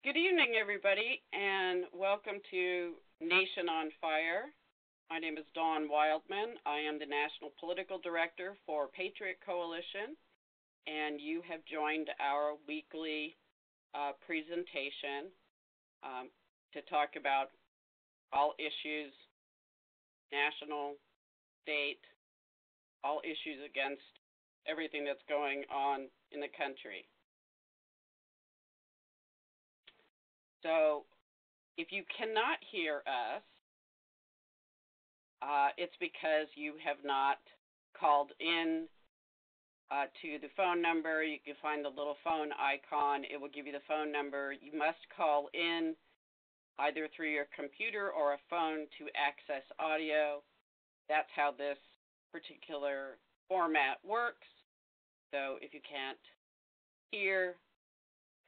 Good evening, everybody, and welcome to Nation on Fire. My name is Dawn Wildman. I am the National Political Director for Patriot Coalition, and you have joined our weekly presentation to talk about all issues, national, state, all issues against everything that's going on in the country. So if you cannot hear us, it's because you have not called in to the phone number. You can find the little phone icon. It will give you the phone number. You must call in either through your computer or a phone to access audio. That's how this particular format works. So if you can't hear,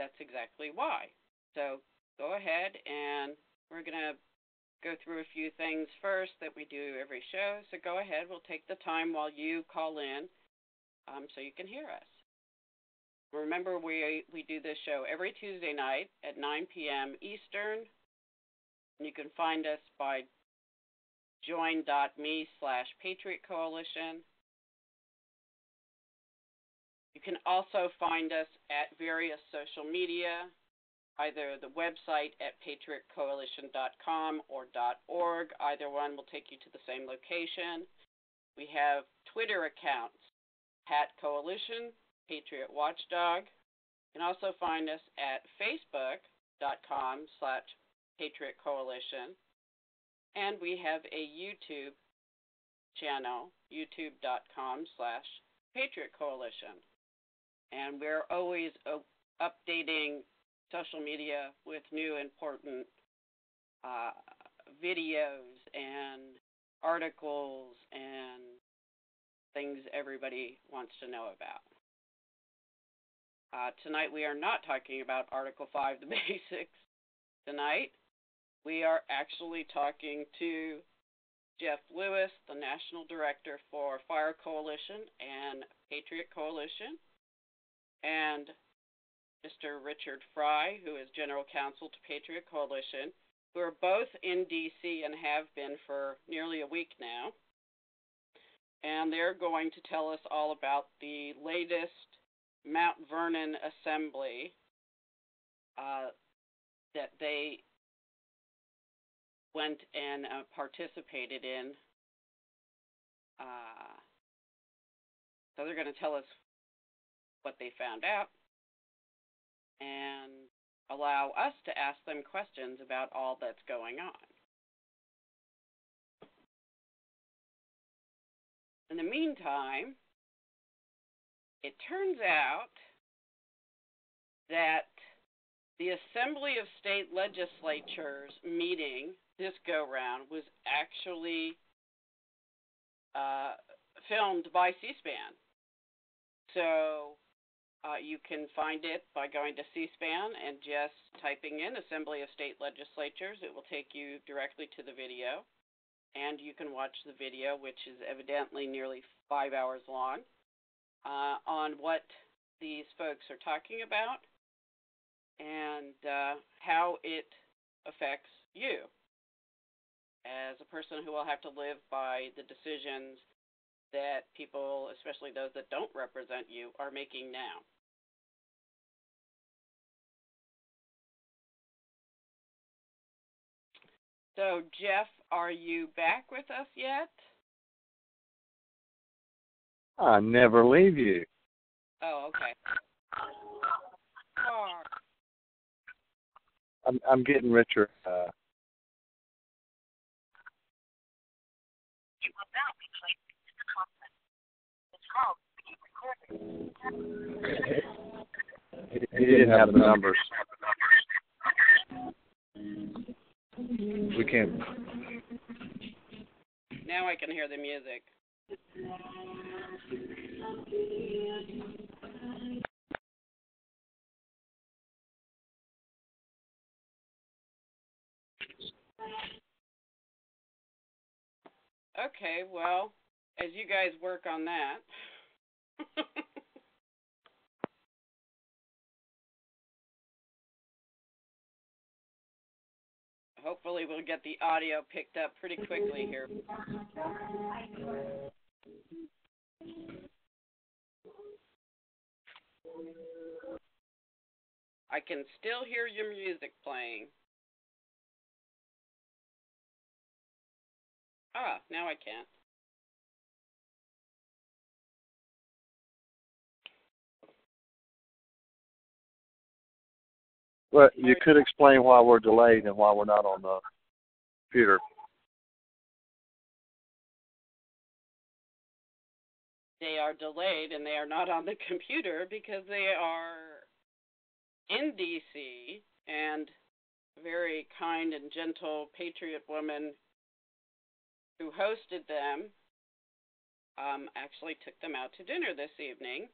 that's exactly why. So go ahead, and we're going to go through a few things first that we do every show. So go ahead. We'll take the time while you call in so you can hear us. Remember, we do this show every Tuesday night at 9 p.m. Eastern. And you can find us by join.me/Patriot Coalition. You can also find us at various social media, either the website at patriotcoalition.com or .org. Either one will take you to the same location. We have Twitter accounts, Pat Coalition, Patriot Watchdog. You can also find us at facebook.com/Patriot Coalition. And we have a YouTube channel, youtube.com/Patriot Coalition. And we're always updating social media with new important videos and articles and things everybody wants to know about. Tonight we are not talking about Article 5, the basics. Tonight we are actually talking to Jeff Lewis, the National Director for Fire Coalition and Patriot Coalition, and Mr. Richard Fry, who is General Counsel to Patriot Coalition, who are both in D.C. and have been for nearly a week now. And they're going to tell us all about the latest Mount Vernon Assembly that they went and participated in. So they're going to tell us what they found out and allow us to ask them questions about all that's going on. In the meantime, it turns out that the Assembly of State Legislatures meeting this go-round was actually filmed by C-SPAN. So you can find it by going to C-SPAN and just typing in Assembly of State Legislatures. It will take you directly to the video, and you can watch the video, which is evidently nearly 5 hours long, on what these folks are talking about and how it affects you as a person who will have to live by the decisions that people, especially those that don't represent you, are making now. So, Jeff, are you back with us yet? I never leave you. Oh, okay. I'm getting Richard. He didn't have the numbers. We can't. Now I can hear the music. Okay, well, as you guys work on that, hopefully we'll get the audio picked up pretty quickly here. I can still hear your music playing. Ah, now I can't. Well, you could explain why we're delayed and why we're not on the computer. They are delayed and they are not on the computer because they are in D.C. and a very kind and gentle patriot woman who hosted them actually took them out to dinner this evening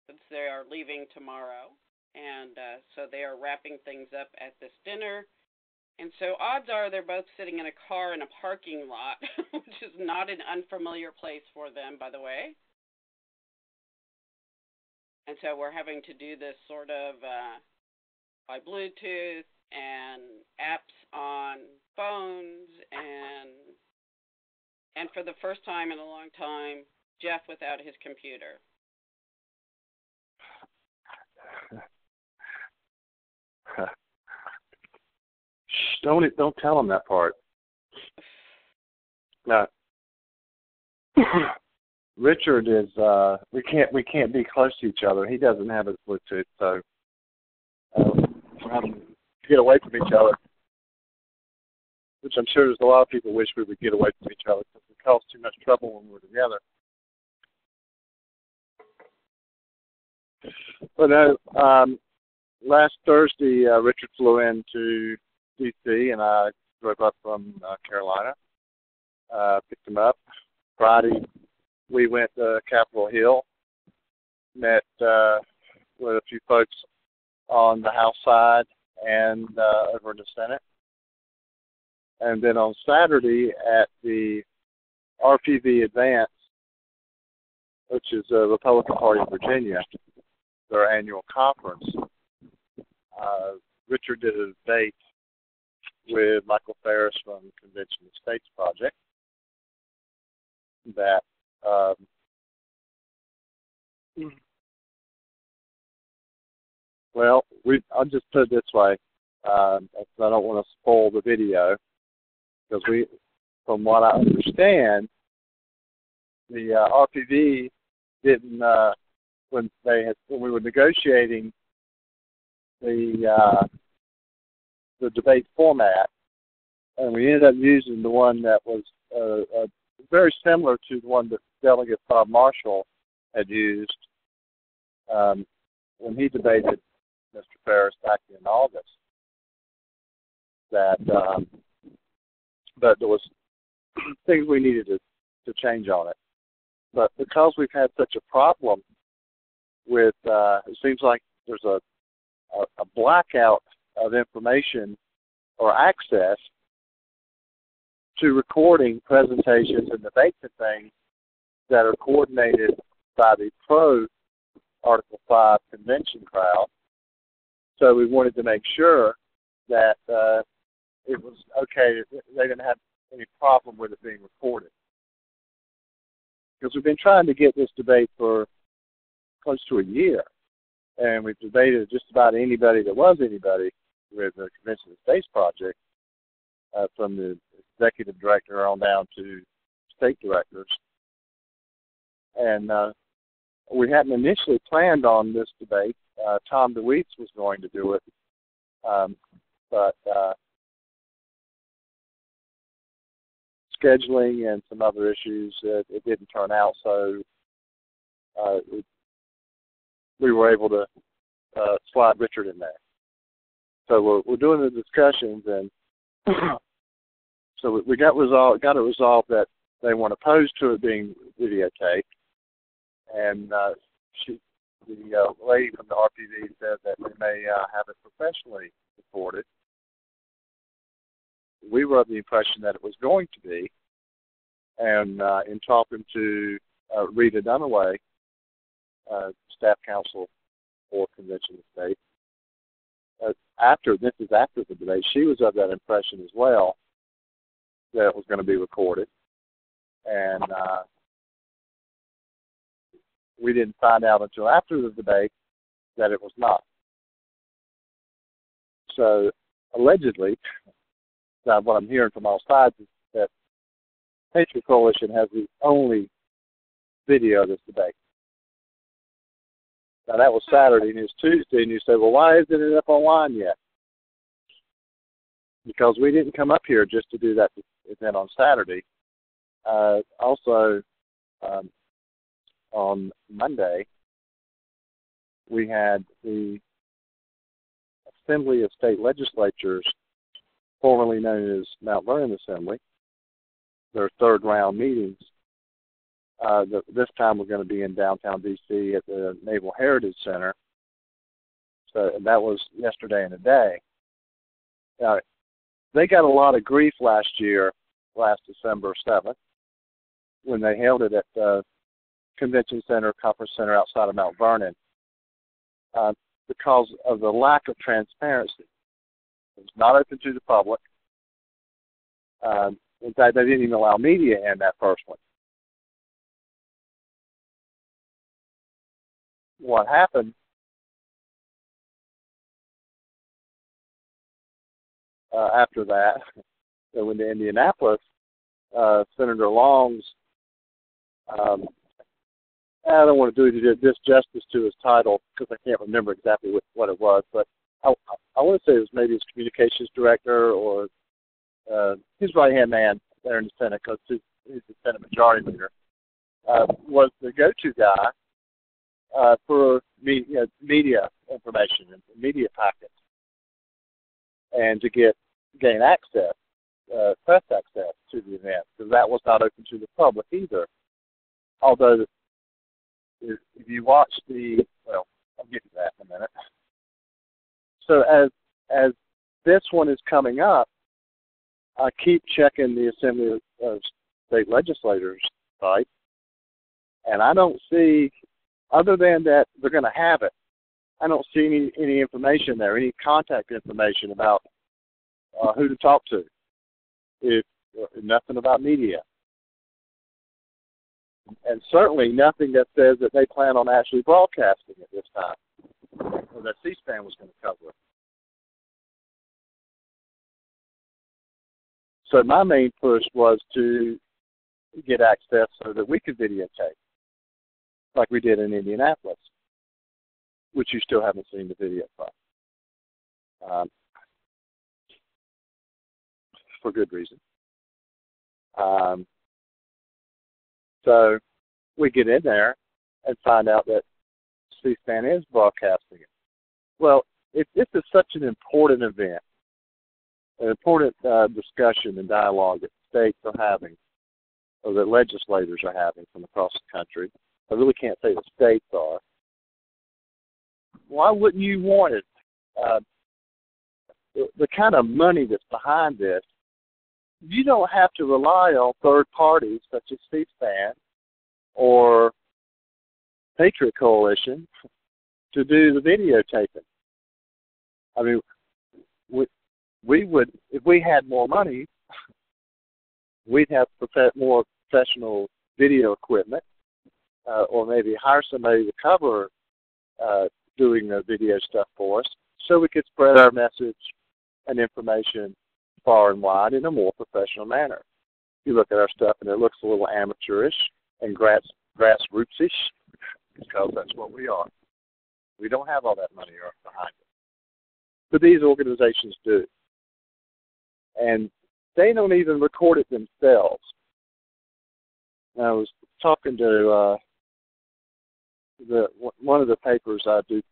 since they are leaving tomorrow. And so they are wrapping things up at this dinner. And so odds are they're both sitting in a car in a parking lot, which is not an unfamiliar place for them, by the way. And so we're having to do this sort of by Bluetooth and apps on phones and for the first time in a long time, Jeff without his computer. Don't tell him that part. No. Richard is we can't be close to each other. He doesn't have his Bluetooth, so we're having to get away from each other. Which I'm sure there's a lot of people wish we would get away from each other because it caused too much trouble when we're together. But last Thursday, Richard flew into D.C. and I drove up from Carolina, picked him up. Friday, we went to Capitol Hill, met with a few folks on the House side and over in the Senate. And then on Saturday at the RPV Advance, which is the Republican Party of Virginia, their annual conference, Richard did a debate with Michael Ferris from Convention of States Project that well, I'll just put it this way. I don't want to spoil the video because from what I understand, the RPV didn't when we were negotiating the debate format, and we ended up using the one that was very similar to the one that Delegate Bob Marshall had used when he debated Mr. Ferris back in August. But there was things we needed to change on it. But because we've had such a problem with, it seems like there's a blackout of information or access to recording presentations and debates and things that are coordinated by the pro-Article 5 convention crowd. So we wanted to make sure that it was okay, they didn't have any problem with it being recorded. Because we've been trying to get this debate for close to a year, and we've debated just about anybody that was anybody with the Convention of States Project, from the executive director on down to state directors. And we hadn't initially planned on this debate. Tom DeWeese was going to do it, but scheduling and some other issues, it didn't turn out, so we were able to slide Richard in there. So we're doing the discussions, and so we got it resolved that they weren't opposed to it being videotaped, and the lady from the RPV said that they may have it professionally recorded. We were of the impression that it was going to be, and in talking to Rita Dunaway, staff counsel for Convention of State, this is after the debate, she was of that impression as well, that it was going to be recorded. And we didn't find out until after the debate that it was not. So allegedly, what I'm hearing from all sides is that Patriot Coalition has the only video of this debate. Now that was Saturday and it's Tuesday, and you say, well, why isn't it up online yet? Because we didn't come up here just to do that event on Saturday. Also, on Monday, we had the Assembly of State Legislatures, formerly known as Mount Vernon Assembly, their third round meetings. This time we're going to be in downtown D.C. at the Naval Heritage Center. So that was yesterday and today. Now, they got a lot of grief last December 7th, when they held it at the Convention Center, Conference Center outside of Mount Vernon, because of the lack of transparency. It was not open to the public. In fact, they didn't even allow media in that first one. What happened after that, they went to Indianapolis, Senator Long's, I don't want to do this justice to his title because I can't remember exactly what it was, but I want to say it was maybe his communications director or his right-hand man there in the Senate, because he's the Senate Majority Leader, was the go-to guy for media information and media packets, and to gain access, press access to the event, because that was not open to the public either. Although, if you watch I'll get to that in a minute. So as this one is coming up, I keep checking the Assembly of State Legislators site, and I don't see, other than that they're going to have it, I don't see any information there, any contact information about who to talk to. Nothing about media. And certainly nothing that says that they plan on actually broadcasting it this time, or that C-SPAN was going to cover it. So my main push was to get access so that we could videotape, like we did in Indianapolis, which you still haven't seen the video from, for good reason. So we get in there and find out that C-SPAN is broadcasting it. Well, if this is such an important event, an important discussion and dialogue that states are having, or that legislators are having from across the country, I really can't say the states are, why wouldn't you want it? The kind of money that's behind this, you don't have to rely on third parties such as C-SPAN or Patriot Coalition to do the videotaping. I mean, we would, if we had more money, we'd have more professional video equipment, or maybe hire somebody to cover doing the video stuff for us, so we could spread our message and information far and wide in a more professional manner. You look at our stuff and it looks a little amateurish and grassrootsish, because that's what we are. We don't have all that money behind it. But these organizations do. And they don't even record it themselves. I was talking to one of the papers I do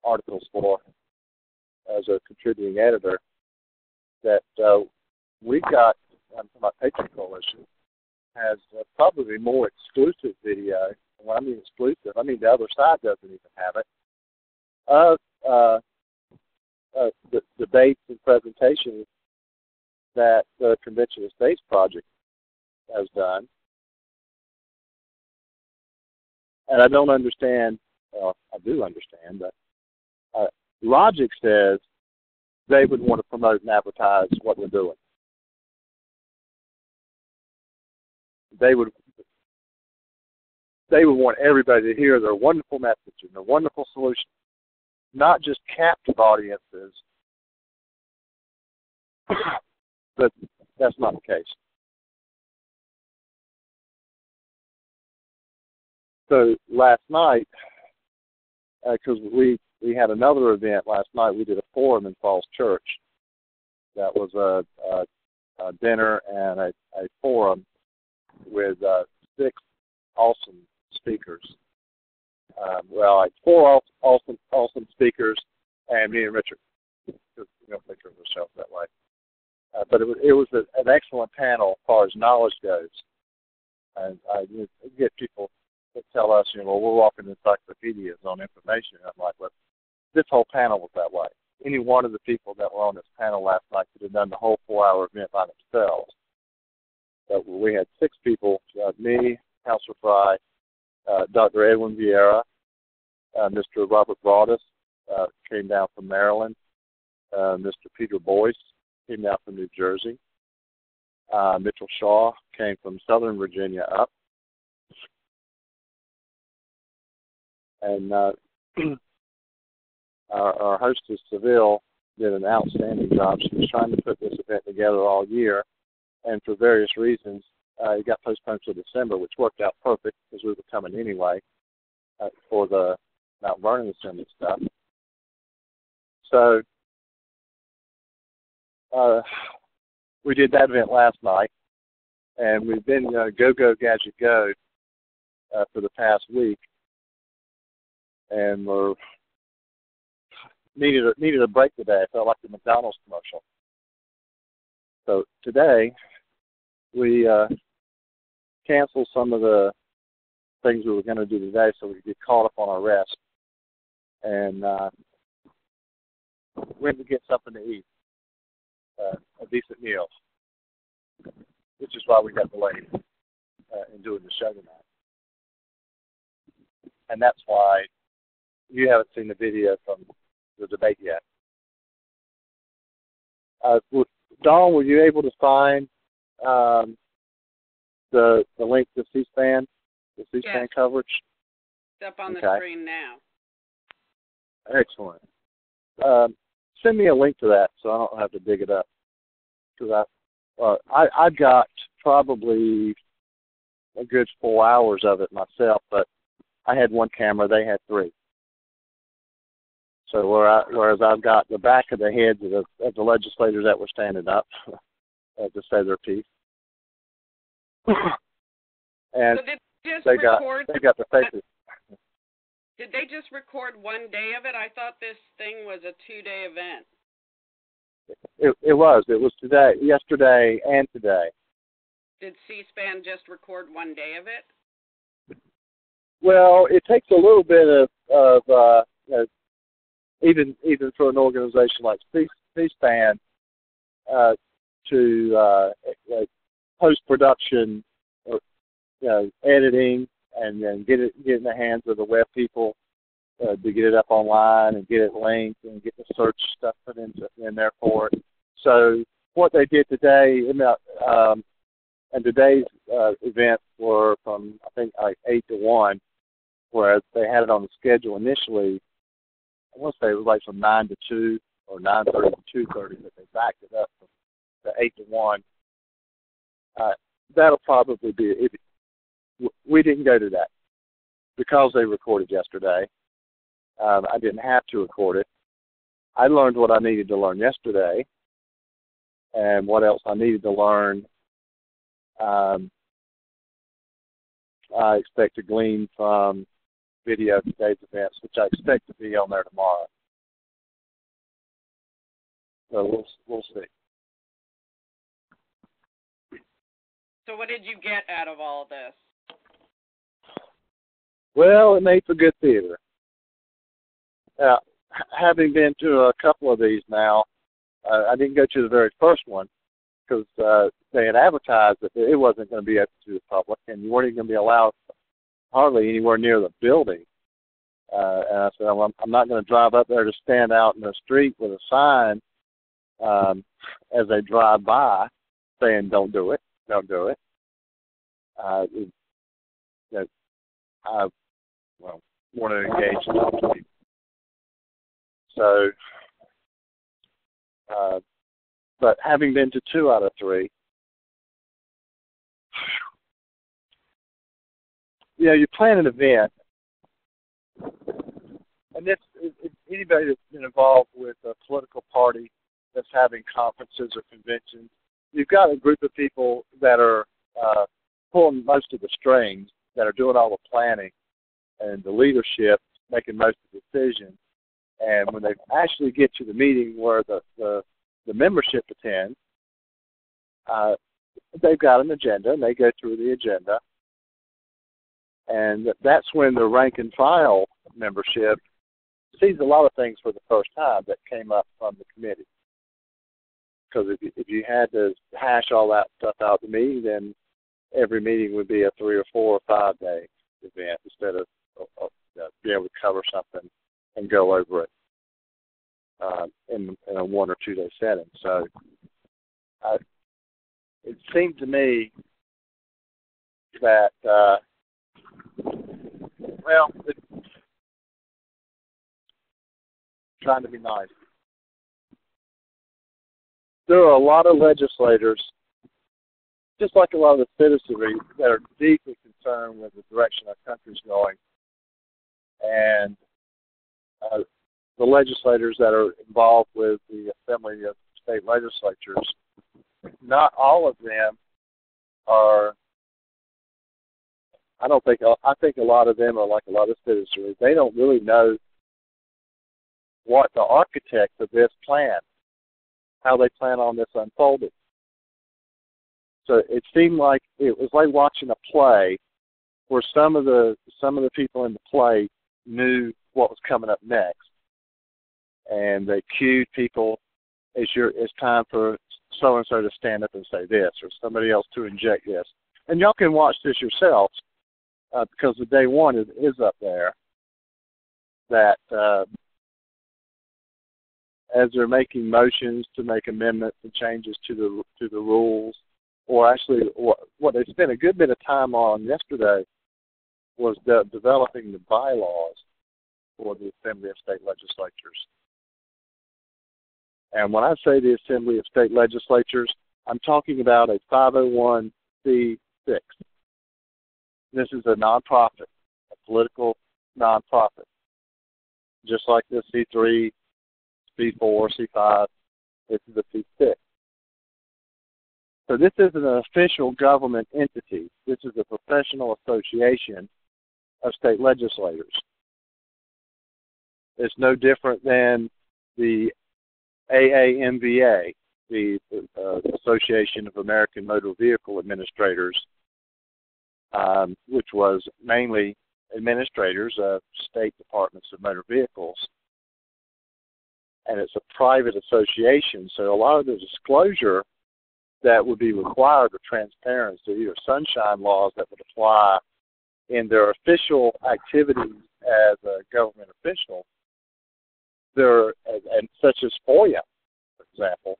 articles for as a contributing editor, that we've got, I'm talking about Patriot Coalition, has probably more exclusive video. And when I mean exclusive, I mean the other side doesn't even have it, of the debates and presentations that the Convention of States Project has done. And I don't understand, well, I do understand, but logic says they would want to promote and advertise what we're doing. They would want everybody to hear their wonderful message and their wonderful solution, not just captive audiences, but that's not the case. So last night, because we had another event last night, we did a forum in Falls Church. That was a dinner and a forum with 6 awesome speakers. Like 4 awesome speakers, and me and Richard. We don't think of ourselves that way. But it was an excellent panel as far as knowledge goes. And I get people that tell us, we're walking encyclopedias on information. And I'm like, well, this whole panel was that way. Any one of the people that were on this panel last night could have done the whole 4-hour event by themselves. But we had 6 people, me, Counselor Fry, Dr. Edwin Vieira, Mr. Robert Broadus came down from Maryland, Mr. Peter Boyce came down from New Jersey, Mitchell Shaw came from Southern Virginia up, and our hostess, Seville, did an outstanding job. She was trying to put this event together all year, and for various reasons, it got postponed to December, which worked out perfect because we were coming anyway for the Mount Vernon Assembly stuff. So we did that event last night, and we've been go, gadget, go for the past week, and we're needed a break today. I felt like the McDonald's commercial. So today, we canceled some of the things we were going to do today so we could get caught up on our rest, and went to get something to eat, a decent meal, which is why we got delayed in doing the show tonight. And that's why you haven't seen the video from the debate yet. Dawn, were you able to find the link to C-SPAN, the C-SPAN coverage? It's up on the screen now. Excellent. Send me a link to that so I don't have to dig it up. Because I got probably a good 4 hours of it myself, but I had one camera, they had 3. So whereas I've got the back of the heads of the legislators that were standing up to say their piece, and so they got the faces. Did they just record one day of it? I thought this thing was a 2-day event. It was today, yesterday, and today. Did C-SPAN just record one day of it? Well, it takes a little bit of even for an organization like C-SPAN to post-production, or editing, and then get it in the hands of the web people to get it up online and get it linked and get the search stuff put in there for it. So what they did today, and today's events were from, I think, like 8 to 1, whereas they had it on the schedule initially. I want to say it was like from 9 to 2 or 9:30 to 2:30, but they backed it up to 8 to 1. That'll probably be it. We didn't go to that because they recorded yesterday. I didn't have to record it. I learned what I needed to learn yesterday, and what else I needed to learn I expect to glean from video of today's events, which I expect to be on there tomorrow. So we'll see. So what did you get out of all of this? Well, it made for good theater. Having been to a couple of these now, I didn't go to the very first one because they had advertised that it wasn't going to be open to the public, and you weren't even going to be allowed hardly anywhere near the building. And I said, well, I'm not going to drive up there to stand out in the street with a sign as they drive by, saying, "Don't do it, don't do it." That I want to engage in those people. So, but having been to 2 out of 3, you plan an event, and this anybody that's been involved with a political party that's having conferences or conventions, you've got a group of people that are pulling most of the strings, that are doing all the planning and the leadership, making most of the decisions. And when they actually get to the meeting where the membership attends, they've got an agenda, and they go through the agenda. And that's when the rank and file membership sees a lot of things for the first time that came up from the committee. Because if you had to hash all that stuff out to me, then every meeting would be a 3 or 4 or 5 day event instead of being able to cover something and go over it in a 1 or 2 day setting. So it seemed to me that, trying to be nice, there are a lot of legislators, just like a lot of the citizenry, that are deeply concerned with the direction our country's going. And the legislators that are involved with the Assembly of State Legislatures, not all of them are, I think a lot of them are like a lot of citizenry. They don't really know what the architects of this plan, how they plan on this unfolding. So it seemed like it was like watching a play where some of the people in the play knew what was coming up next, and they cued people, it's time for so and so to stand up and say this, or somebody else to inject this. And y'all can watch this yourselves because the day one is up there. That as they're making motions to make amendments and changes to the rules, or actually what they spent a good bit of time on yesterday was developing the bylaws for the Assembly of State Legislatures. And when I say the Assembly of State Legislatures, I'm talking about a 501c6. This is a nonprofit, a political nonprofit, just like the C3, C4, C5. This is a C6. So this isn't an official government entity. This is a professional association of state legislators. It's no different than the AAMVA, the Association of American Motor Vehicle Administrators, which was mainly administrators of state departments of motor vehicles. And it's a private association, so a lot of the disclosure that would be required, or transparency or sunshine laws that would apply in their official activities as a government official, and such as FOIA, for example,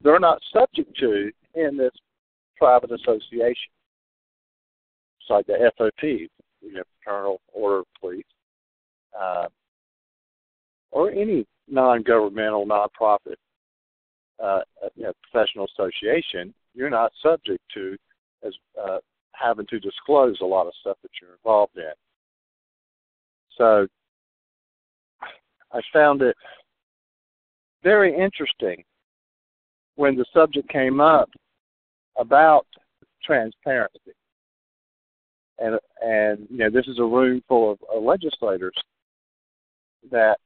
they're not subject to in this private association. It's like the FOP, Fraternal Order of Police, or any non-governmental, non-profit professional association. You're not subject to as having to disclose a lot of stuff that you're involved in. So I found it very interesting when the subject came up about transparency. And this is a room full of legislators that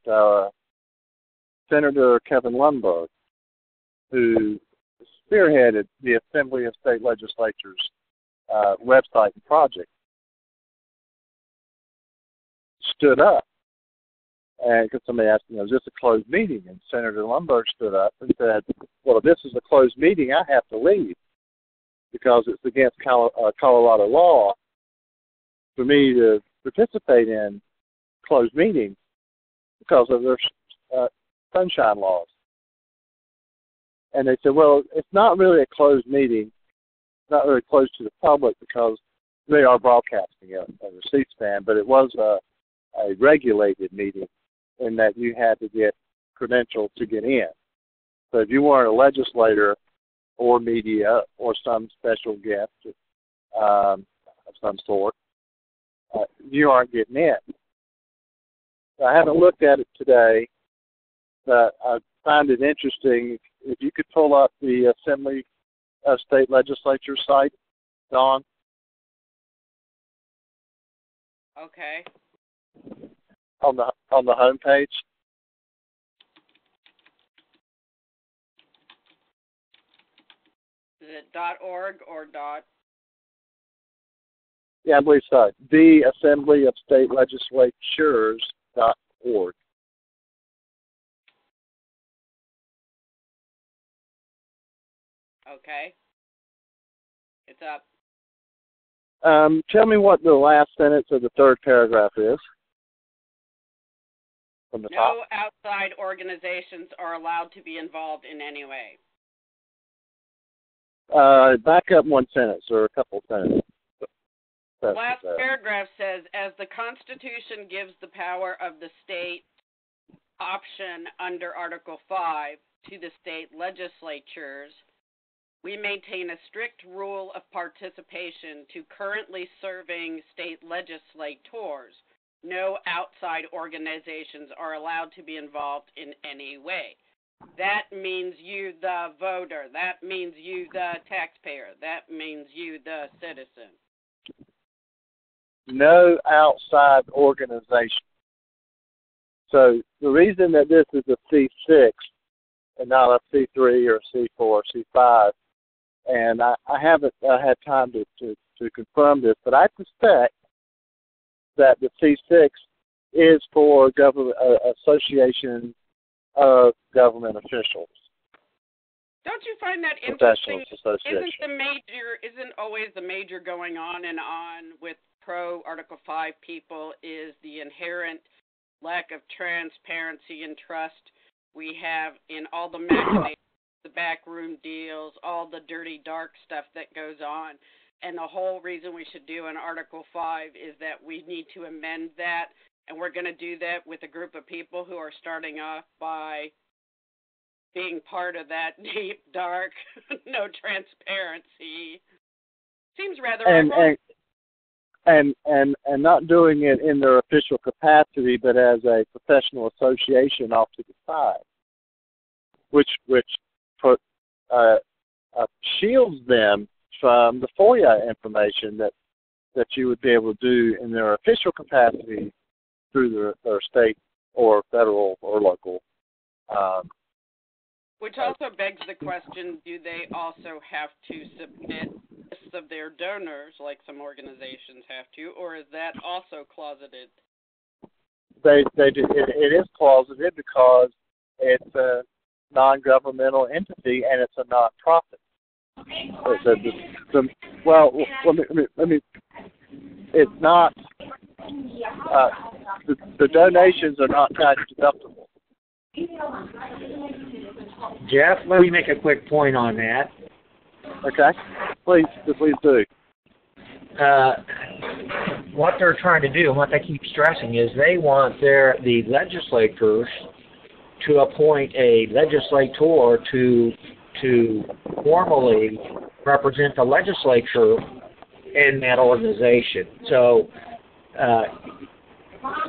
Senator Kevin Lundberg, who spearheaded the Assembly of State Legislatures website and project, stood up. And because somebody asked, is this a closed meeting? And Senator Lundberg stood up and said, well, if this is a closed meeting, I have to leave because it's against Colorado law for me to participate in closed meetings because of their sunshine laws. And they said, well, it's not really a closed meeting, not really closed to the public because they are broadcasting it over C-SPAN, but it was a regulated meeting in that you had to get credentials to get in. So if you weren't a legislator or media or some special guest of some sort, you aren't getting in. I haven't looked at it today, but I find it interesting. If you could pull up the Assembly of State Legislature site, Dawn. Okay. On the home page. Is it .org or .? Yeah, I believe so. The Assembly of State Legislatures.org. Okay. It's up. Tell me what the last sentence of the third paragraph is. From the top. No outside organizations are allowed to be involved in any way. Back up one sentence or a couple sentences. Last paragraph says, as the Constitution gives the power of the state option under Article 5 to the state legislatures, we maintain a strict rule of participation to currently serving state legislators. No outside organizations are allowed to be involved in any way. That means you, the voter. That means you, the taxpayer. That means you, the citizen. No outside organization. So the reason that this is a C6 and not a C3 or C4 or C5, and I haven't had time to confirm this, but I suspect that the C6 is for government association of government officials. Don't you find that interesting? Association. Isn't always the major going on and on with pro Article 5 people is the inherent lack of transparency and trust we have in all the machinations, the backroom deals, all the dirty, dark stuff that goes on. And the whole reason we should do an Article 5 is that we need to amend that, and we're going to do that with a group of people who are starting off by being part of that deep, dark, no transparency. Seems rather ironic. And not doing it in their official capacity, but as a professional association off to the side, which shields them from the FOIA information that you would be able to do in their official capacity through their state or federal or local. Which also begs the question, do they also have to submit lists of their donors like some organizations have to, or is that also closeted? They do. It is closeted because it's a non-governmental entity and it's a non-profit. Well, let me. It's not. The donations are not tax deductible. Jeff, let me make a quick point on that. Okay, please do. What they're trying to do, and what they keep stressing, is they want the legislators to appoint a legislator to formally represent the legislature in that organization. So,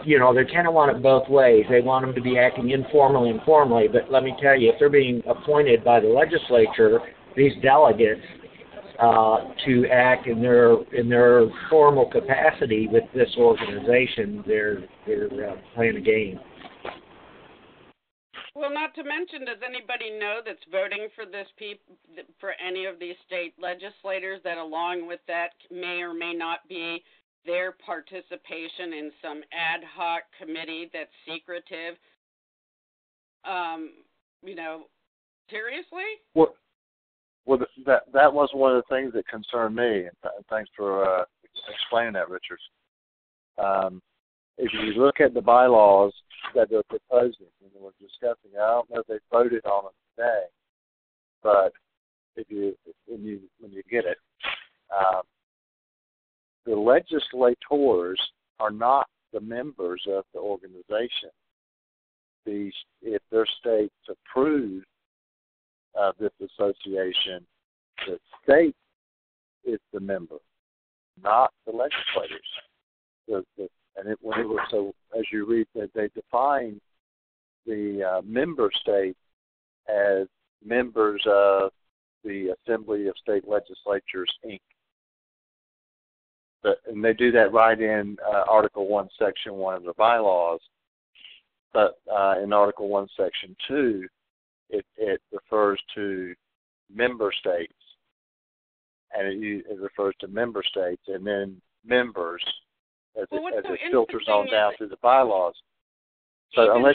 they kind of want it both ways. They want them to be acting informally and formally, but let me tell you, if they're being appointed by the legislature, these delegates, to act in their formal capacity with this organization, they're playing a game. Well, not to mention, does anybody know that's voting for for any of these state legislators that, along with that, may or may not be their participation in some ad hoc committee that's secretive? Seriously? Well, that was one of the things that concerned me. Thanks for explaining that, Richard. If you look at the bylaws that they're proposing and we're discussing, I don't know if they voted on them today, but when you get it, the legislators are not the members of the organization. If their states approve of this association, the state is the member, not the legislators. So as you read that, they define the member states as members of the Assembly of State Legislatures, Inc. And they do that right in Article 1, Section 1 of the bylaws. But in Article 1, Section 2, it refers to member states. And it refers to member states and then members as it filters on down through the bylaws. So let me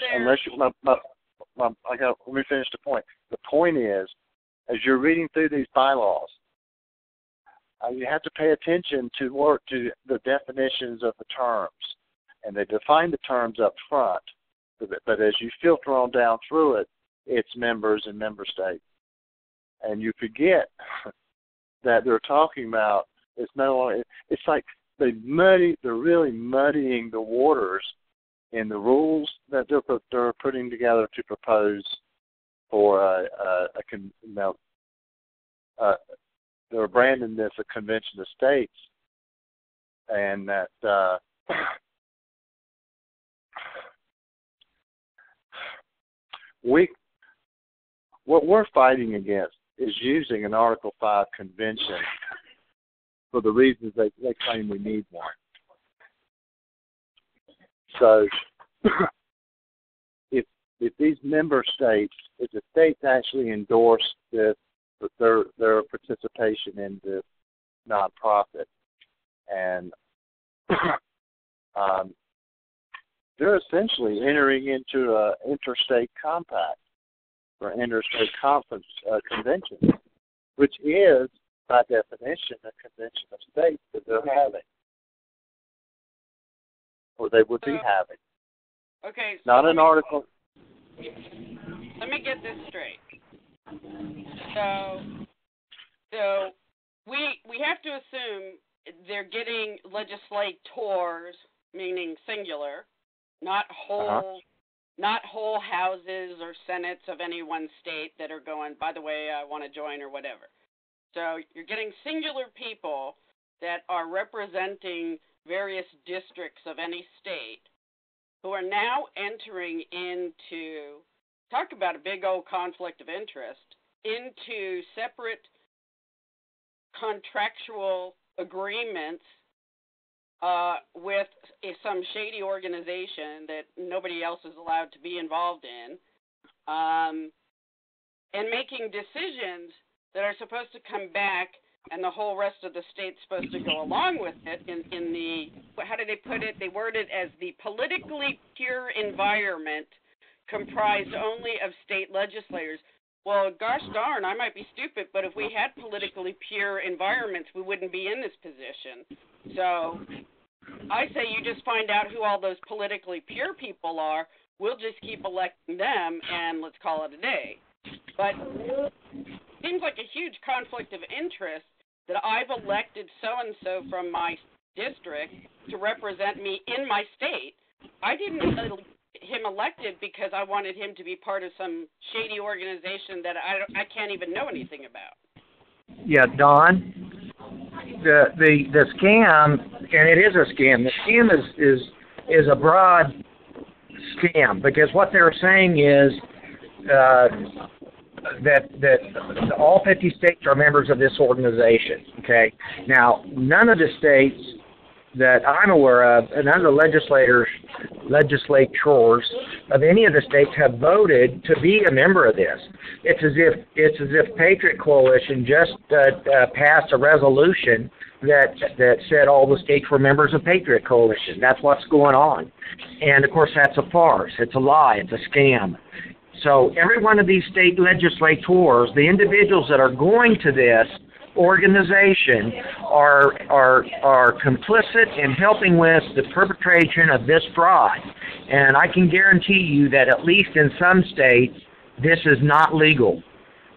finish the point. The point is, as you're reading through these bylaws, you have to pay attention to the definitions of the terms, and they define the terms up front. But as you filter on down through it, it's members and member states, and you forget that they're talking about. It's like they're really muddying the waters in the rules that they're putting together to propose for they're branding this a convention of states, and that what we're fighting against is using an Article 5 convention for the reasons they claim we need one. So if these member states, if the states actually endorse this, their participation in this nonprofit, and they're essentially entering into an interstate compact or interstate conference convention, which is, by definition, a convention of states that they're having, or they would be having. Okay. So not an article. Let me get this straight. So we have to assume they're getting legislators, meaning singular, not whole houses or senates of any one state that are going, by the way, I want to join or whatever. So you're getting singular people that are representing various districts of any state who are now entering into, talk about a big old conflict of interest, into separate contractual agreements with some shady organization that nobody else is allowed to be involved in, and making decisions that are supposed to come back, and the whole rest of the state's supposed to go along with it in the, how did they put it? They word it as the politically pure environment comprised only of state legislators. Well, gosh darn, I might be stupid, but if we had politically pure environments, we wouldn't be in this position. So I say you just find out who all those politically pure people are. We'll just keep electing them, and let's call it a day. But it seems like a huge conflict of interest that I've elected so-and-so from my district to represent me in my state. I didn't get him elected because I wanted him to be part of some shady organization that I can't even know anything about. Yeah, Don, the scam, and it is a scam. The scam is a broad scam, because what they're saying is that all 50 states are members of this organization. Okay, now none of the states that I'm aware of, and none of the legislators of any of the states have voted to be a member of this. It's as if Patriot Coalition just passed a resolution that said all the states were members of Patriot Coalition. That's what's going on. And of course that's a farce. It's a lie. It's a scam. So every one of these state legislators, the individuals that are going to this organization, are complicit in helping with the perpetration of this fraud. And I can guarantee you that at least in some states, this is not legal.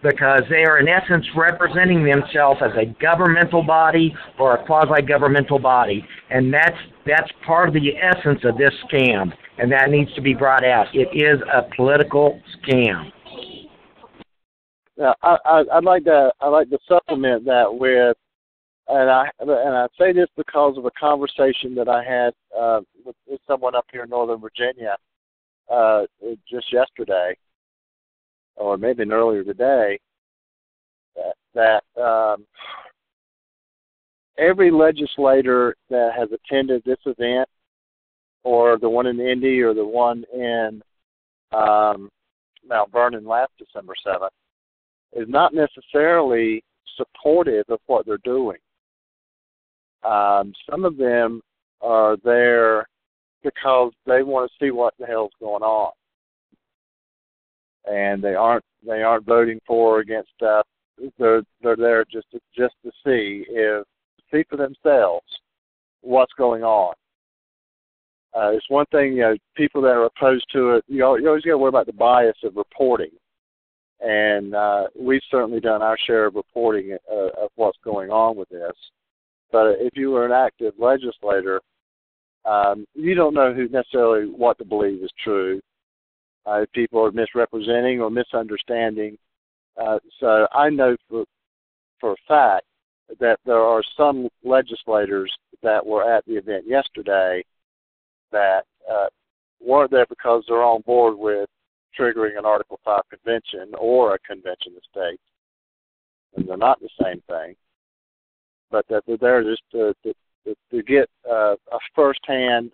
because they are in essence representing themselves as a governmental body or a quasi-governmental body, and that's part of the essence of this scam, and that needs to be brought out. It is a political scam. Now, I'd like to supplement that with, and I say this because of a conversation that I had with someone up here in Northern Virginia just yesterday, or maybe earlier today, that every legislator that has attended this event, or the one in Indy or the one in Mount Vernon last December 7th, is not necessarily supportive of what they're doing. Some of them are there because they want to see what the hell's going on, and they aren't voting for or against stuff. They're there just to see for themselves what's going on. It's one thing, people that are opposed to it. You always got to worry about the bias of reporting, and we've certainly done our share of reporting of what's going on with this. But if you were an active legislator, you don't know necessarily what to believe is true. People are misrepresenting or misunderstanding. So I know for a fact that there are some legislators that were at the event yesterday that weren't there because they're on board with triggering an Article 5 convention or a convention of states. And they're not the same thing. But that they're there just to get a firsthand,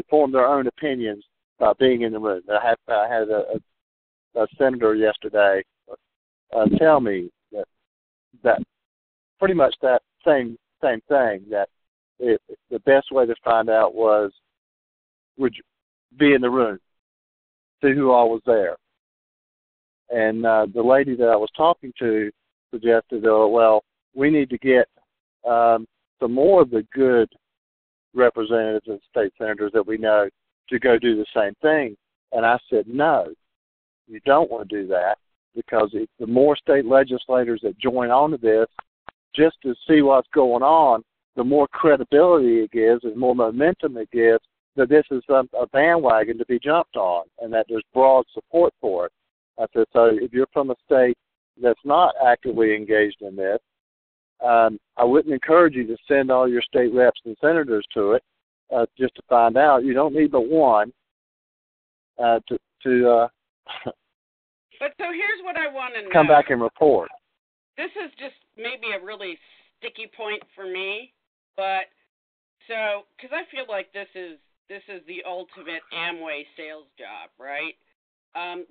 form their own opinions about being in the room. I had a senator yesterday tell me that pretty much that same thing, that the best way to find out was would you be in the room, see who all was there. And the lady that I was talking to suggested, well, we need to get some more of the good representatives and state senators that we know to go do the same thing. And I said, no, you don't want to do that, because the more state legislators that join onto this just to see what's going on, the more credibility it gives and more momentum it gives that this is a bandwagon to be jumped on and that there's broad support for it. I said, so if you're from a state that's not actively engaged in this, I wouldn't encourage you to send all your state reps and senators to it just to find out. You don't need but one to But so here's what I want to know. Come back and report. This is just maybe a really sticky point for me, but so because I feel like this is the ultimate Amway sales job, right?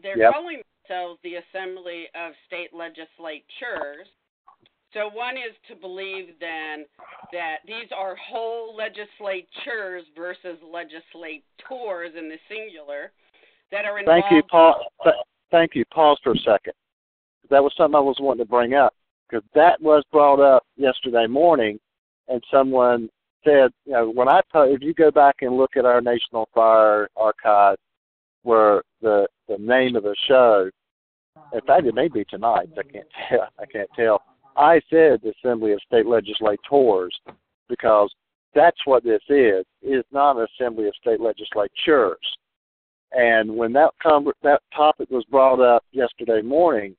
They're calling themselves the Assembly of State Legislatures. So one is to believe then that these are whole legislatures versus legislators in the singular that are involved. Thank you, Paul. Thank you. Pause for a second. That was something I was wanting to bring up, because that was brought up yesterday morning, and someone said, if you go back and look at our National Fire archive, where the name of the show, in fact, it may be tonight. I can't tell. I said the Assembly of State Legislators because that's what this is. It's not an Assembly of State Legislatures. And when that topic was brought up yesterday morning,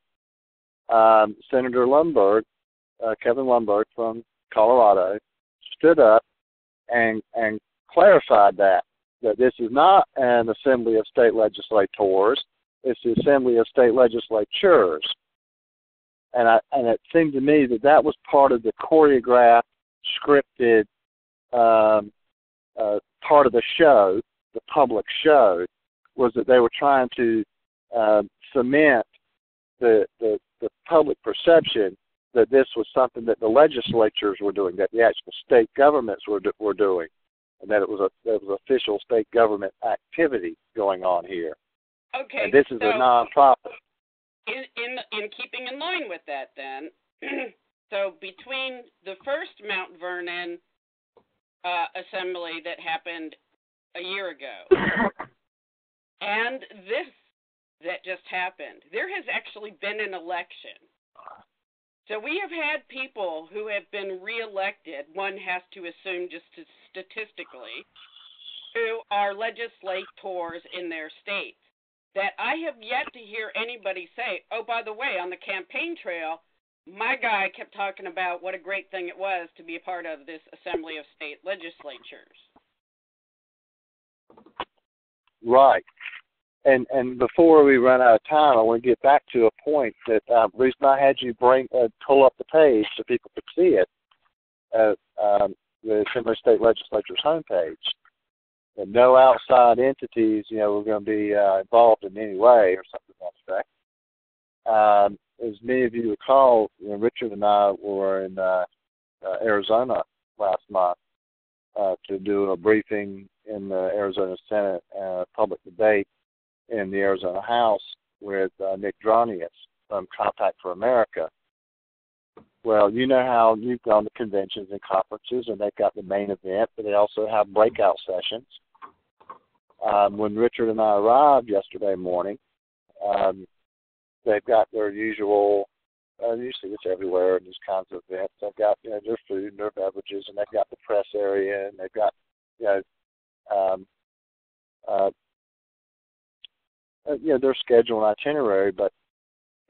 Senator Lundberg, Kevin Lundberg from Colorado, stood up and clarified that this is not an Assembly of State Legislators. It's the Assembly of State Legislatures. And it seemed to me that was part of the choreographed, scripted part of the show, the public show, was that they were trying to cement the public perception that this was something that the legislatures were doing, that the actual state governments were doing, and that it was official state government activity going on here. Okay. And this is a nonprofit. In keeping in line with that, then, so between the first Mount Vernon assembly that happened a year ago and this that just happened. There has actually been an election. So we have had people who have been reelected, one has to assume just statistically, who are legislators in their states, that I have yet to hear anybody say, oh, by the way, on the campaign trail, my guy kept talking about what a great thing it was to be a part of this Assembly of State Legislatures. Right. And before we run out of time, I want to get back to a point that the reason I had you pull up the page so people could see it, the Assembly of State Legislature's homepage. And no outside entities, were going to be involved in any way or something like that. As many of you recall, Richard and I were in Arizona last month to do a briefing in the Arizona Senate public debate in the Arizona House with Nick Dronius from Compact for America. Well, you know how you've gone to conventions and conferences, and they've got the main event, but they also have breakout sessions. When Richard and I arrived yesterday morning, they've got their usual, you see this everywhere in these kinds of events. They've got their food and their beverages, and they've got the press area, and they've got their schedule and itinerary. But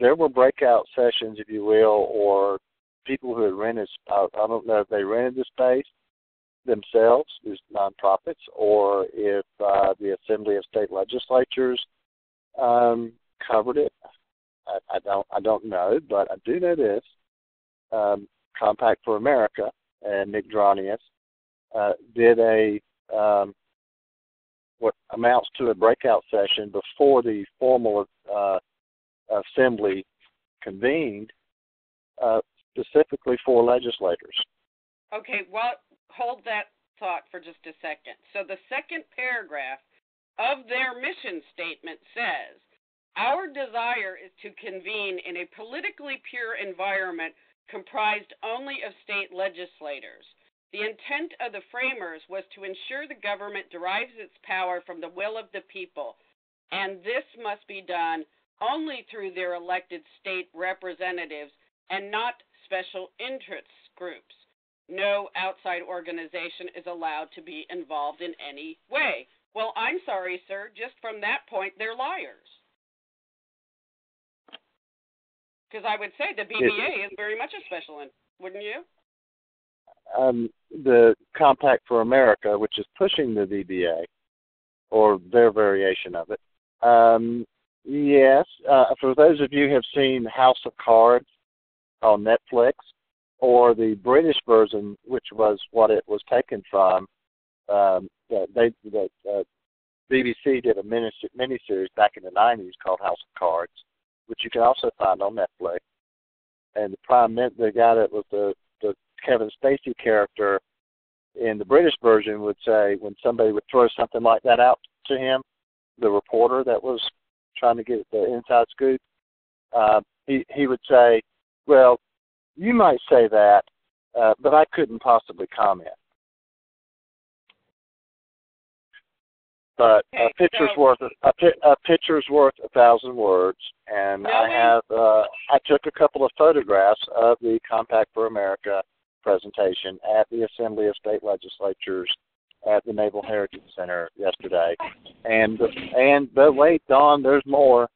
there were breakout sessions, if you will, or people who had rented. I don't know if they rented the space themselves, these nonprofits, or if the Assembly of State Legislatures covered it. I don't know, but I do know this. Compact for America and Nick Dronius did a what amounts to a breakout session before the formal assembly convened, specifically for legislators. Okay, well, hold that thought for just a second. So the second paragraph of their mission statement says, our desire is to convene in a politically pure environment comprised only of state legislators. The intent of the framers was to ensure the government derives its power from the will of the people, and this must be done only through their elected state representatives and not special interest groups. No outside organization is allowed to be involved in any way. Well, I'm sorry, sir, just from that point, they're liars. Because I would say the BBA is very much a special interest, wouldn't you? The Compact for America, which is pushing the VBA, or their variation of it. Yes, for those of you who have seen House of Cards on Netflix, or the British version, which was what it was taken from, BBC did a miniseries back in the 90s called House of Cards, which you can also find on Netflix. And the guy that was the Kevin Spacey character in the British version would say, when somebody would throw something like that out to him, the reporter that was trying to get the inside scoop, he would say, well, you might say that, but I couldn't possibly comment. But a picture's worth 1,000 words, and I took a couple of photographs of the Compact for America presentation at the Assembly of State Legislatures at the Naval Heritage Center yesterday. But wait, Dawn, there's more.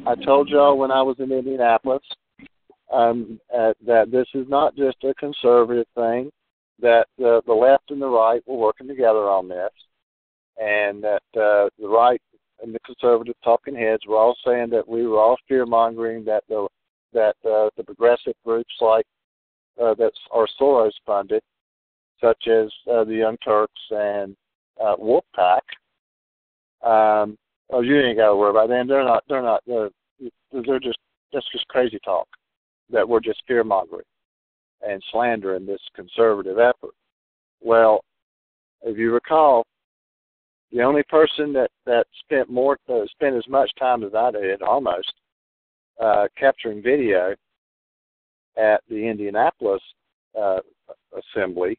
I told y'all when I was in Indianapolis that this is not just a conservative thing, that the left and the right were working together on this, and that the right and the conservative talking heads were all saying that we were all fear-mongering that the progressive groups like that are Soros funded, such as the Young Turks and Wolfpack. You ain't got to worry about them. That's just crazy talk. That we're just fear-mongering and slandering this conservative effort. Well, if you recall, the only person that spent as much time as I did, almost, capturing video at the Indianapolis Assembly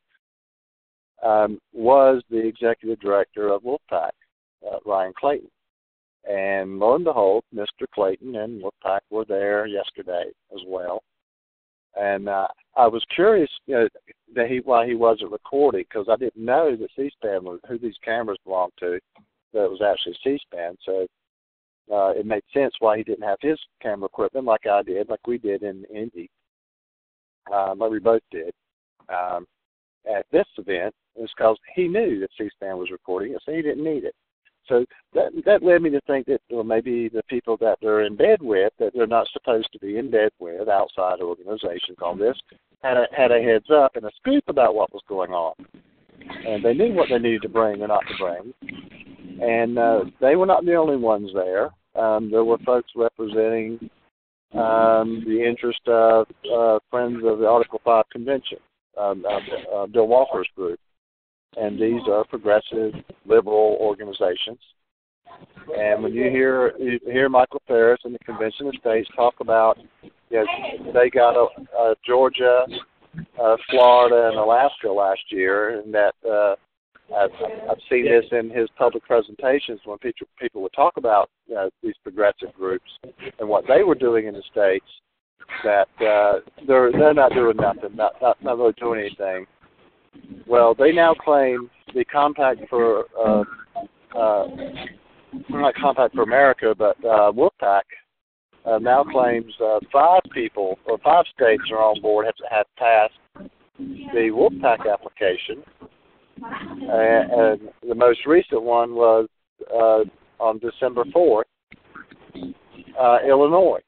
was the executive director of Wolfpack, Ryan Clayton. And lo and behold, Mr. Clayton and Wolfpack were there yesterday as well. And I was curious that why he wasn't recording, because I didn't know that C-SPAN was who these cameras belonged to, that it was actually C-SPAN. So it made sense why he didn't have his camera equipment like I did, like we did in Indy, like we both did at this event. It's because he knew that C-SPAN was recording it, so he didn't need it. So that led me to think that maybe the people that they're in bed with, that they're not supposed to be in bed with, outside organizations on this, had a heads up and a scoop about what was going on. And they knew what they needed to bring or not to bring. And they were not the only ones there. There were folks representing the interest of Friends of the Article 5 Convention, Bill Walker's group. And these are progressive, liberal organizations. And when you hear Michael Ferris and the Convention of States talk about, they got Georgia, Florida, and Alaska last year, and that I've seen this in his public presentations when people would talk about these progressive groups and what they were doing in the states. That they're not doing nothing, not really doing anything. Well, they now claim the Compact for not Compact for America, but Wolfpack now claims 5 states are on board have passed the Wolfpack application, and the most recent one was on December 4th, Illinois.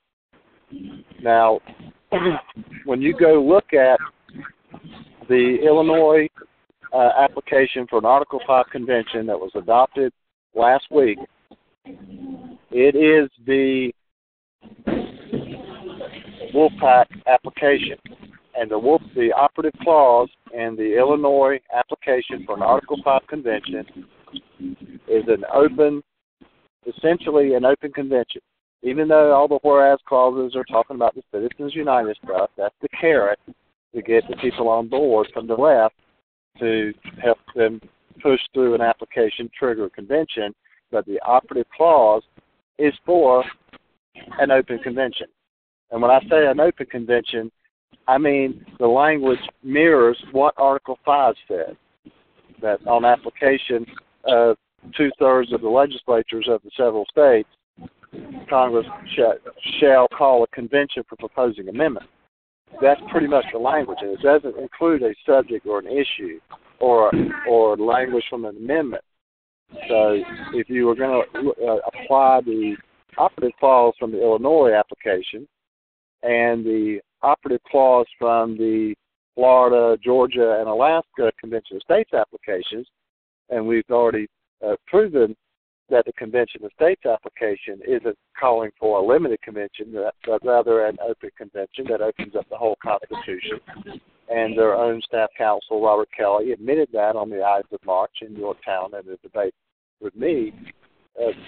Now, when you go look at the Illinois application for an Article 5 convention that was adopted last week, it is the Wolfpack application. And the operative clause in the Illinois application for an Article 5 convention is essentially an open convention. Even though all the whereas clauses are talking about the Citizens United stuff, that's the carrot to get the people on board from the left to help them push through an application, trigger a convention. But the operative clause is for an open convention. And when I say an open convention, I mean the language mirrors what Article 5 said, that on application of 2/3 of the legislatures of the several states, Congress shall call a convention for proposing amendment. That's pretty much the language, and it doesn't include a subject or an issue or language from an amendment. So if you were going to apply the operative clause from the Illinois application and the operative clause from the Florida, Georgia, and Alaska Convention of States applications, and we've already proven that the Convention of States application isn't calling for a limited convention, but rather an open convention that opens up the whole Constitution. And their own staff counsel, Robert Kelly, admitted that on the Ides of March in Yorktown in a debate with me,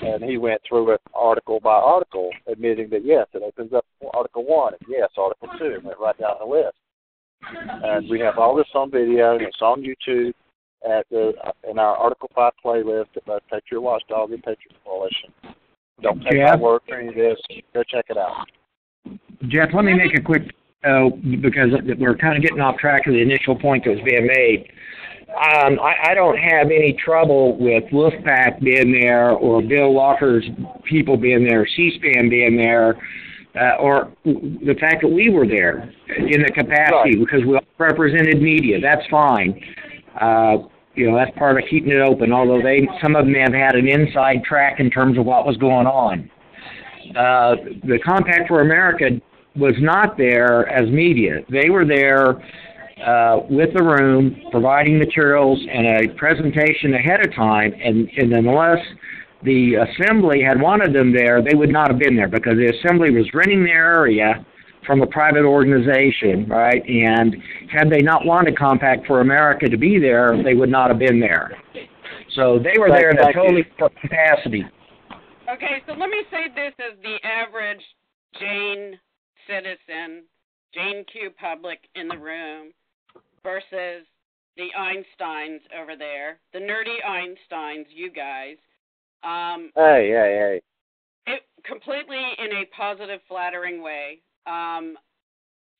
and he went through it article by article, admitting that, yes, it opens up Article 1, and yes, Article 2, and went right down the list. And we have all this on video, and it's on YouTube in our Article 5 playlist at both Patriot Watchdog and Patriot Coalition. Don't take my word for any of this. Go check it out. Jeff, let me make a quick, because we're kind of getting off track of the initial point that was being made. I don't have any trouble with Wolfpack being there or Bill Walker's people being there, C-SPAN being there, or the fact that we were there in the capacity, right, because we all represented media. That's fine. That's part of keeping it open, although some of them have had an inside track in terms of what was going on. The Compact for America was not there as media. They were there with the room, providing materials and a presentation ahead of time, and unless the Assembly had wanted them there, they would not have been there, because the Assembly was renting the area from a private organization, right? And had they not wanted Compact for America to be there, they would not have been there. So they were there in a totally capacity. Okay, so let me say this as the average Jane citizen, Jane Q public in the room versus the Einsteins over there, the nerdy Einsteins, you guys. Hey. completely in a positive, flattering way.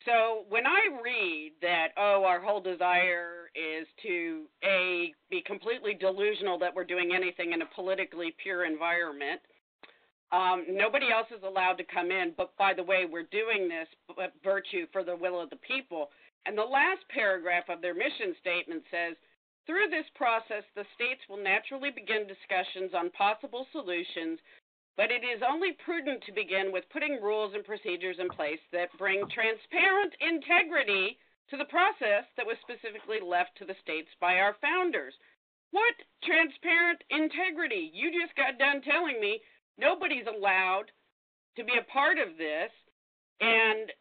So when I read that, our whole desire is to, A, be completely delusional that we're doing anything in a politically pure environment, nobody else is allowed to come in, but by the way, we're doing this by virtue for the will of the people. And the last paragraph of their mission statement says, through this process, the states will naturally begin discussions on possible solutions, but it is only prudent to begin with putting rules and procedures in place that bring transparent integrity to the process that was specifically left to the states by our founders. What transparent integrity? You just got done telling me nobody's allowed to be a part of this, and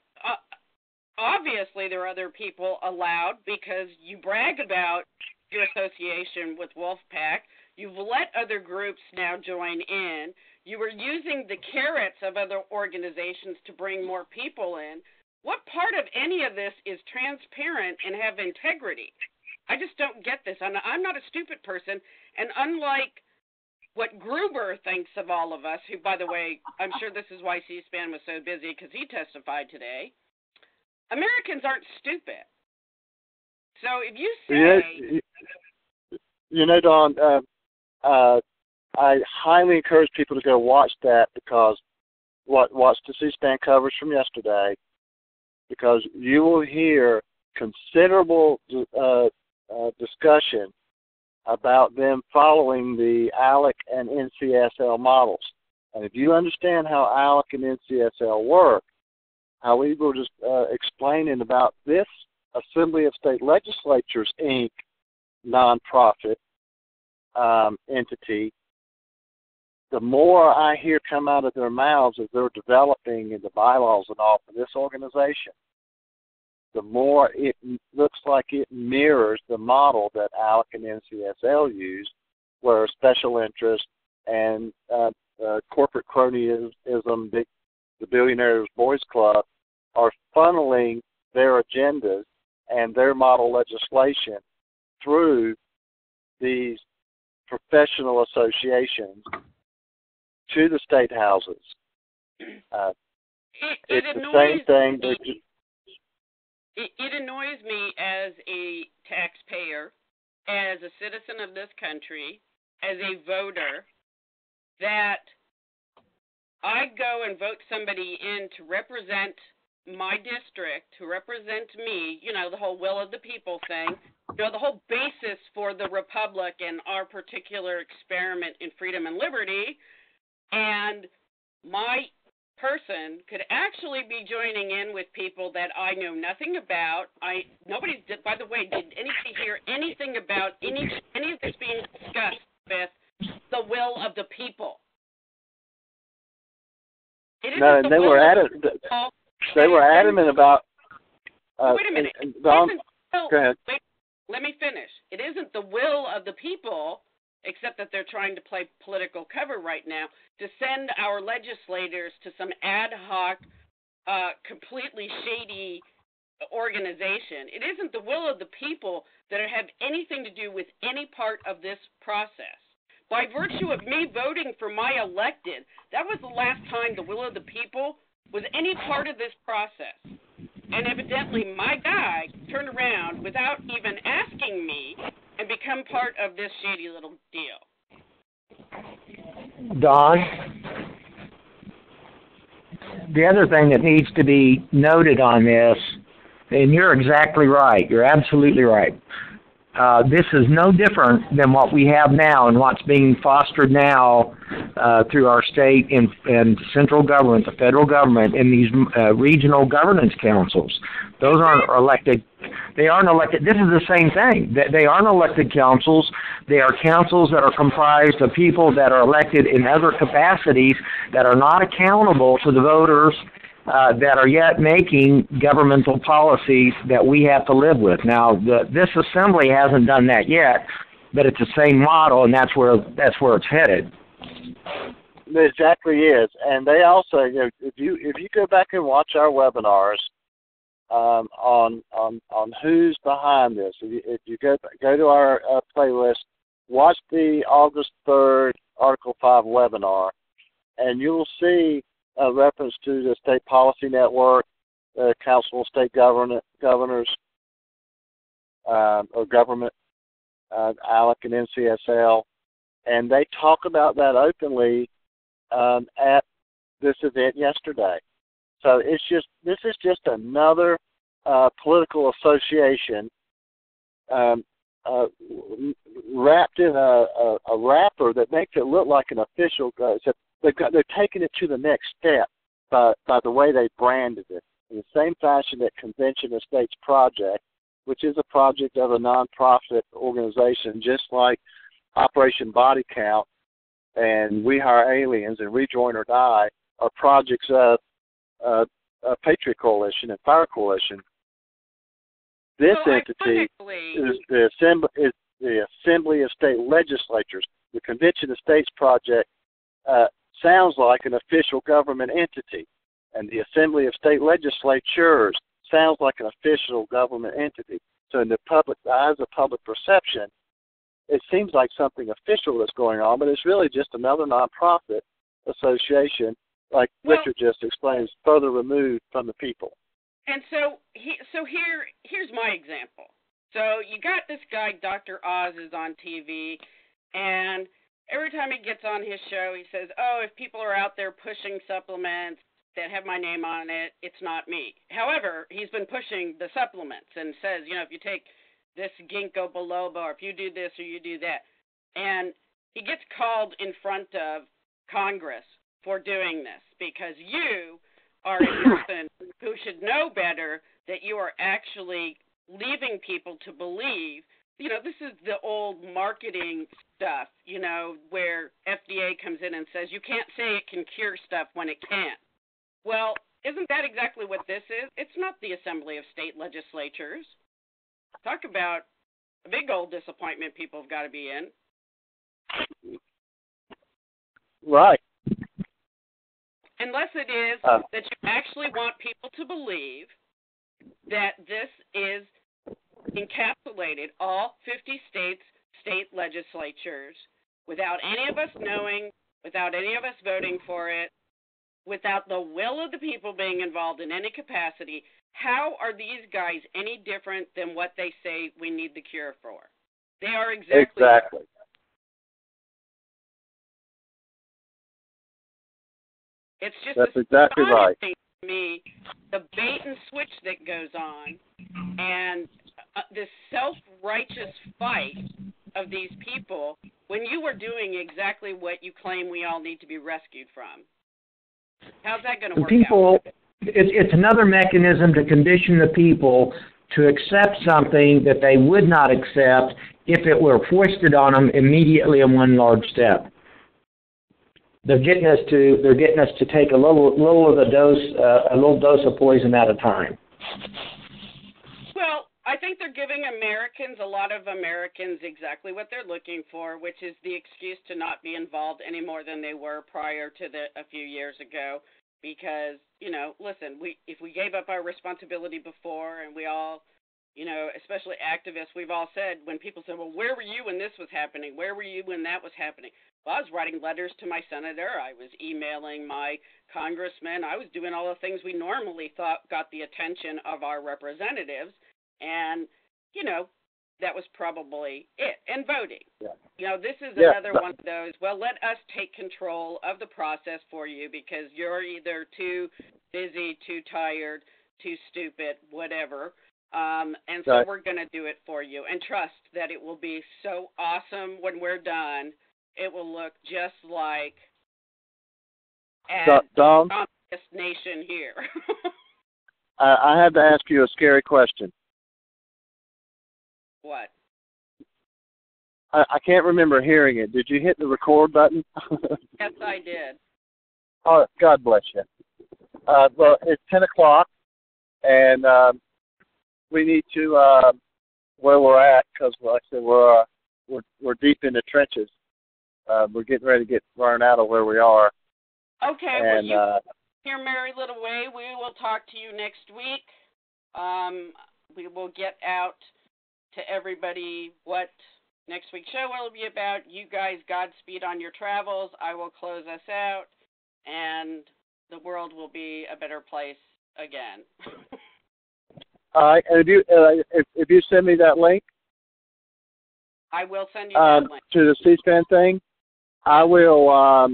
obviously there are other people allowed because you brag about your association with Wolfpack. You've let other groups now join in. You were using the carrots of other organizations to bring more people in. What part of any of this is transparent and have integrity? I just don't get this. I'm not a stupid person, and unlike what Gruber thinks of all of us, who, by the way, I'm sure this is why C-SPAN was so busy because he testified today, Americans aren't stupid. So if you say... Dawn, I highly encourage people to go watch that because watch the C-SPAN coverage from yesterday, because you will hear considerable discussion about them following the ALEC and NCSL models. And if you understand how ALEC and NCSL work, how we were just explaining about this Assembly of State Legislatures, Inc. nonprofit entity, the more I hear come out of their mouths as they're developing in the bylaws and all for this organization, the more it looks like it mirrors the model that ALEC and NCSL use, where special interest and corporate cronyism, the Billionaires Boys Club, are funneling their agendas and their model legislation through these professional associations to the state houses. It's the same thing. It annoys me as a taxpayer, as a citizen of this country, as a voter, that I go and vote somebody in to represent my district, to represent me, the whole will of the people thing, the whole basis for the republic and our particular experiment in freedom and liberty, and my person could actually be joining in with people that I know nothing about. Nobody did, by the way, did anybody hear anything about any of this being discussed with the will of the people? No, they were adamant about. Wait a minute. Go ahead. Wait, let me finish. It isn't the will of the people, except that they're trying to play political cover right now, to send our legislators to some ad hoc, completely shady organization. It isn't the will of the people that have anything to do with any part of this process. By virtue of me voting for my elected, that was the last time the will of the people was any part of this process. And evidently my guy turned around without even asking me and become part of this shady little deal. Don, the other thing that needs to be noted on this, and you're exactly right, you're absolutely right. This is no different than what we have now and what's being fostered now through our state and central government, the federal government, in these regional governance councils. Those aren't elected. They aren't elected. This is the same thing. They aren't elected councils. They are councils that are comprised of people that are elected in other capacities that are not accountable to the voters that are yet making governmental policies that we have to live with. Now, this assembly hasn't done that yet, but it's the same model, and that's where it's headed. It exactly is, and they also, if you go back and watch our webinars on who's behind this, if you go to our playlist, watch the August 3rd Article 5 webinar, and you'll see a reference to the State Policy Network, the Council of State Governors, or Government, ALEC and NCSL, and they talk about that openly at this event yesterday. So this is just another political association wrapped in a wrapper that makes it look like an official. They're taking it to the next step by the way they branded it. In the same fashion that Convention of States Project, which is a project of a nonprofit organization, just like Operation Body Count and We Hire Aliens and Rejoin or Die, are projects of Patriot Coalition and Fire Coalition. This entity is the Assembly of State Legislatures. The Convention of States Project sounds like an official government entity, and the Assembly of State Legislatures sounds like an official government entity. So in the eyes of public perception, it seems like something official that's going on, but it's really just another nonprofit association, like Richard just explains, further removed from the people. And here's my example. So you got this guy, Dr. Oz, is on TV, and every time he gets on his show, he says, oh, if people are out there pushing supplements that have my name on it, it's not me. However, he's been pushing the supplements and says, if you take this ginkgo biloba, or if you do this or you do that. And he gets called in front of Congress for doing this because you are a person who should know better that you are actually leaving people to believe, this is the old marketing stuff, where FDA comes in and says you can't say it can cure stuff when it can't. Well, isn't that exactly what this is? It's not the Assembly of State Legislatures. Talk about a big old disappointment people have got to be in. Right. Unless it is that you actually want people to believe that this is encapsulated, all 50 states, state legislatures, without any of us knowing, without any of us voting for it, without the will of the people being involved in any capacity. How are these guys any different than what they say we need the cure for? They are exactly. It's just that's exactly right. To me, the bait and switch that goes on, and this self-righteous fight of these people when you are doing exactly what you claim we all need to be rescued from. How's that going to work out? It's another mechanism to condition the people to accept something that they would not accept if it were foisted on them immediately in one large step. They're getting us to take a little dose of poison at a time. Well, I think they're giving a lot of Americans, exactly what they're looking for, which is the excuse to not be involved any more than they were prior to a few years ago. Because, listen, if we gave up our responsibility before, and we all, especially activists, we've all said, when people say, well, where were you when this was happening? Where were you when that was happening? Well, I was writing letters to my senator. I was emailing my congressman. I was doing all the things we normally thought got the attention of our representatives. And, that was probably it. And voting. Yeah. This is another one of those, well, let us take control of the process for you because you're either too busy, too tired, too stupid, whatever. And so we're going to do it for you. And trust that it will be so awesome when we're done. It will look just like a communist nation here. I have to ask you a scary question. What? I can't remember hearing it. Did you hit the record button? Yes, I did. Oh, God bless you. Well, it's 10 o'clock, and we need to where we're at because, like I said, we're deep in the trenches. We're getting ready to get run out of where we are. Okay. And, well, your merry little way. We will talk to you next week. We will get out to everybody what next week's show will be about. You guys, Godspeed on your travels. I will close us out. and the world will be a better place again. All right, and if you send me that link, I will send you that link to the C-SPAN thing, I will. Well,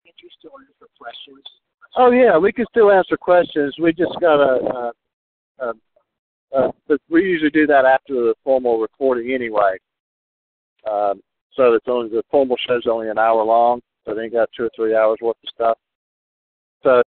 can't you still answer questions? Oh yeah, we can still answer questions. We just gotta. But we usually do that after the formal recording anyway. So it's only the formal show's only an hour long, so they got 2 or 3 hours worth of stuff. So